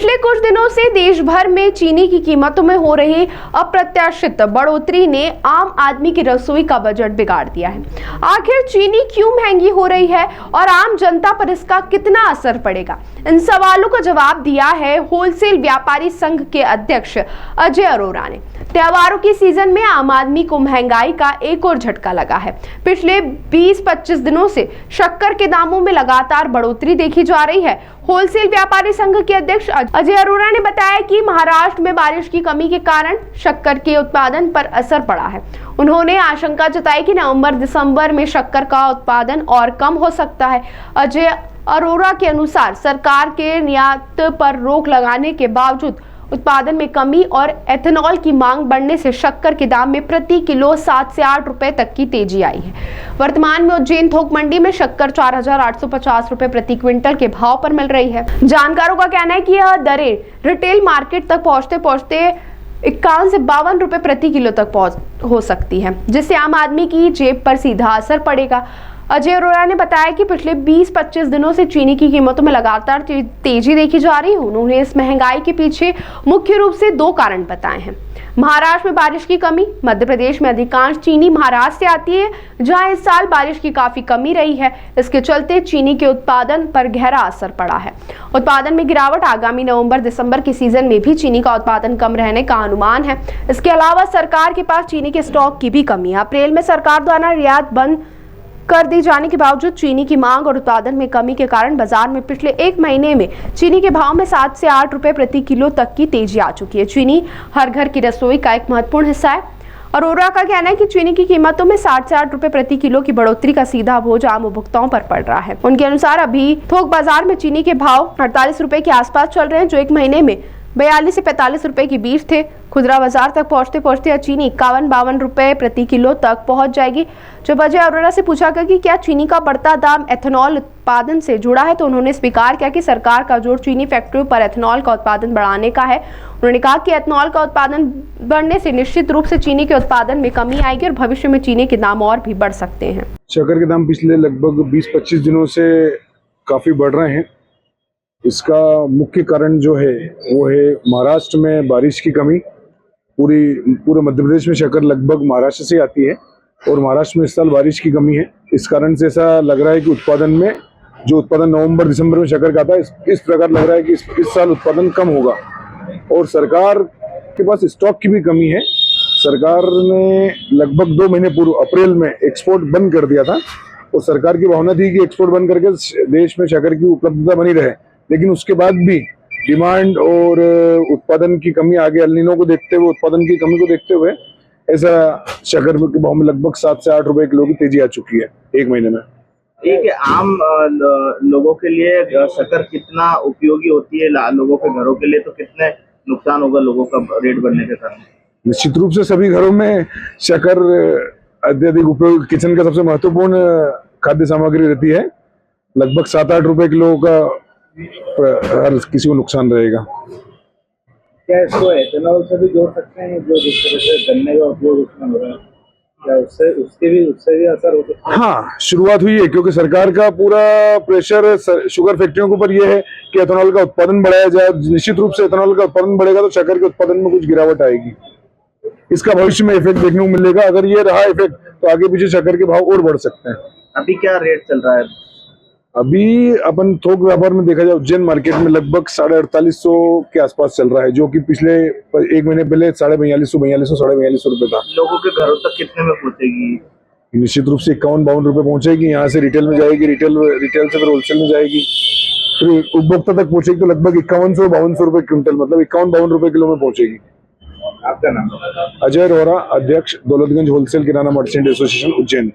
पिछले कुछ दिनों से देश भर में चीनी की कीमतों में हो रही अप्रत्याशित बढ़ोतरी ने आम आदमी की रसोई का बजट बिगाड़ दिया है। आखिर चीनी क्यों महंगी हो रही है और आम जनता पर इसका कितना असर पड़ेगा? इन सवालों का जवाब दिया है होलसेल व्यापारी संघ के अध्यक्ष अजय अरोरा ने। त्योहारों की सीजन में आम आदमी को महंगाई का एक और झटका लगा है। पिछले 20-25 दिनों से शक्कर के दामों में लगातार बढ़ोतरी देखी जा रही है। होलसेल व्यापारी संघ के अध्यक्ष अजय अरोरा ने बताया कि महाराष्ट्र में बारिश की कमी के कारण शक्कर के उत्पादन पर असर पड़ा है। उन्होंने आशंका जताई कि नवंबर-दिसंबर में शक्कर का उत्पादन और कम हो सकता है। अजय अरोरा के अनुसार सरकार के निर्यात पर रोक लगाने के बावजूद उत्पादन में कमी और एथेनॉल की मांग बढ़ने से शक्कर के दाम में प्रति किलो 7 से 8 रुपए तक की तेजी आई है। वर्तमान में उज्जैन थोक मंडी में शक्कर 4,850 रुपए प्रति क्विंटल के भाव पर मिल रही है। जानकारों का कहना है कि यह दरें रिटेल मार्केट तक पहुंचते 51 से 52 रुपए प्रति किलो तक हो सकती है, जिससे आम आदमी की जेब पर सीधा असर पड़ेगा। अजय अरोरा ने बताया कि पिछले 20-25 दिनों से चीनी की कीमतों में लगातार तेजी देखी जा रही है। उन्होंने इस महंगाई के पीछे मुख्य रूप से 2 कारण बताए हैं। महाराष्ट्र में बारिश की कमी। मध्य प्रदेश में अधिकांश चीनी महाराष्ट्र से आती है, जहां इस साल बारिश की काफी कमी रही है। इसके चलते चीनी के उत्पादन पर गहरा असर पड़ा है। उत्पादन में गिरावट। आगामी नवंबर-दिसंबर के सीजन में भी चीनी का उत्पादन कम रहने का अनुमान है। इसके अलावा सरकार के पास चीनी के स्टॉक की भी कमी है। अप्रैल में सरकार द्वारा निर्यात बंद कर दी जाने के बावजूद चीनी की मांग और उत्पादन में कमी के कारण बाजार में पिछले 1 महीने में चीनी के भाव में 7 से 8 रुपए प्रति किलो तक की तेजी आ चुकी है। चीनी हर घर की रसोई का एक महत्वपूर्ण हिस्सा है। अरोरा का कहना है कि चीनी की कीमतों में 60 से 8 रुपए प्रति किलो की बढ़ोतरी का सीधा बोझ आम उपभोक्ताओं पर पड़ रहा है। उनके अनुसार अभी थोक बाजार में चीनी के भाव 48 रुपए के आसपास चल रहे हैं, जो 1 महीने में 42 से 45 रुपए के बीच थे। खुदरा बाजार तक पहुंचते पहुंचते चीनी 51-52 रुपए प्रति किलो तक पहुंच जाएगी। जब अजय अरोरा से पूछा गया कि क्या चीनी का बढ़ता दाम एथेनॉल उत्पादन से जुड़ा है, तो उन्होंने स्वीकार किया कि सरकार का जोर चीनी फैक्ट्रियों पर एथेनॉल का उत्पादन बढ़ाने का है। उन्होंने कहा कि एथेनॉल का उत्पादन बढ़ने से निश्चित रूप से चीनी के उत्पादन में कमी आएगी और भविष्य में चीनी के दाम और भी बढ़ सकते हैं। शक्कर के दाम पिछले लगभग 20-25 दिनों से काफी बढ़ रहे हैं। इसका मुख्य कारण जो है वो है महाराष्ट्र में बारिश की कमी। पूरे मध्य प्रदेश में शक्कर लगभग महाराष्ट्र से आती है और महाराष्ट्र में इस साल बारिश की कमी है। इस कारण से ऐसा लग रहा है कि उत्पादन में जो उत्पादन नवंबर-दिसंबर में शक्कर का आता है, इस प्रकार लग रहा है कि इस साल उत्पादन कम होगा। और सरकार के पास स्टॉक की भी कमी है। सरकार ने लगभग 2 महीने पूर्व अप्रैल में एक्सपोर्ट बंद कर दिया था और सरकार की भावना थी कि एक्सपोर्ट बंद करके देश में शक्कर की उपलब्धता बनी रहे, लेकिन उसके बाद भी डिमांड और उत्पादन की कमी आगे एल नीनो को देखते हुए, उत्पादन की कमी को देखते हुए ऐसा शक्कर के भाव में लगभग 7 से 8 रुपए किलो की तेजी आ चुकी है 1 महीने में। ठीक है, आम लोगों के लिए शक्कर कितना उपयोगी होती है, लोगों के घरों के लिए तो कितने नुकसान होगा लोगों का रेट बढ़ने के कारण? निश्चित रूप से सभी घरों में शक्कर अत्यधिक उपयोग, किचन का सबसे महत्वपूर्ण खाद्य सामग्री रहती है। लगभग 7-8 रुपए किलो का हर किसी को नुकसान रहेगा। क्या इसको एथेनॉल से भी जोड़ सकते हैं, जो जिस तरह से गन्ने का उपयोग उसमें हो रहा है, क्या उससे भी असर हो सकता है? हाँ, शुरुआत हुई है क्योंकि सरकार का पूरा प्रेशर शुगर फैक्ट्रियों के ऊपर ये है कि एथेनॉल का उत्पादन बढ़ाया जाए। निश्चित रूप से एथेनॉल का उत्पादन बढ़ेगा तो शक्कर के उत्पादन में कुछ गिरावट आएगी। इसका भविष्य में इफेक्ट देखने को मिलेगा। अगर ये रहा इफेक्ट तो आगे पीछे शक्कर के भाव और बढ़ सकते हैं। अभी क्या रेट चल रहा है? अभी अपन थोक व्यापार में देखा जाए उज्जैन मार्केट में लगभग 4850 के आसपास चल रहा है, जो कि पिछले 1 महीने पहले 4250 रुपए था। लोगों के घरों तक कितने में पहुंचेगी? निश्चित रूप से 51-52 रुपए पहुंचेगी। यहाँ से रिटेल में जाएगी, रिटेल से फिर होलसेल में जाएगी, फिर उपभोक्ता तक पहुंचेगी तो लगभग 5100-5200 रुपए क्विंटल, मतलब 51-52 रुपए किलो में पहुंचेगी। आपका नाम? अजय अरोरा, अध्यक्ष दौलतगंज होलसेल किराना मर्चेंट एसोसिएशन उज्जैन।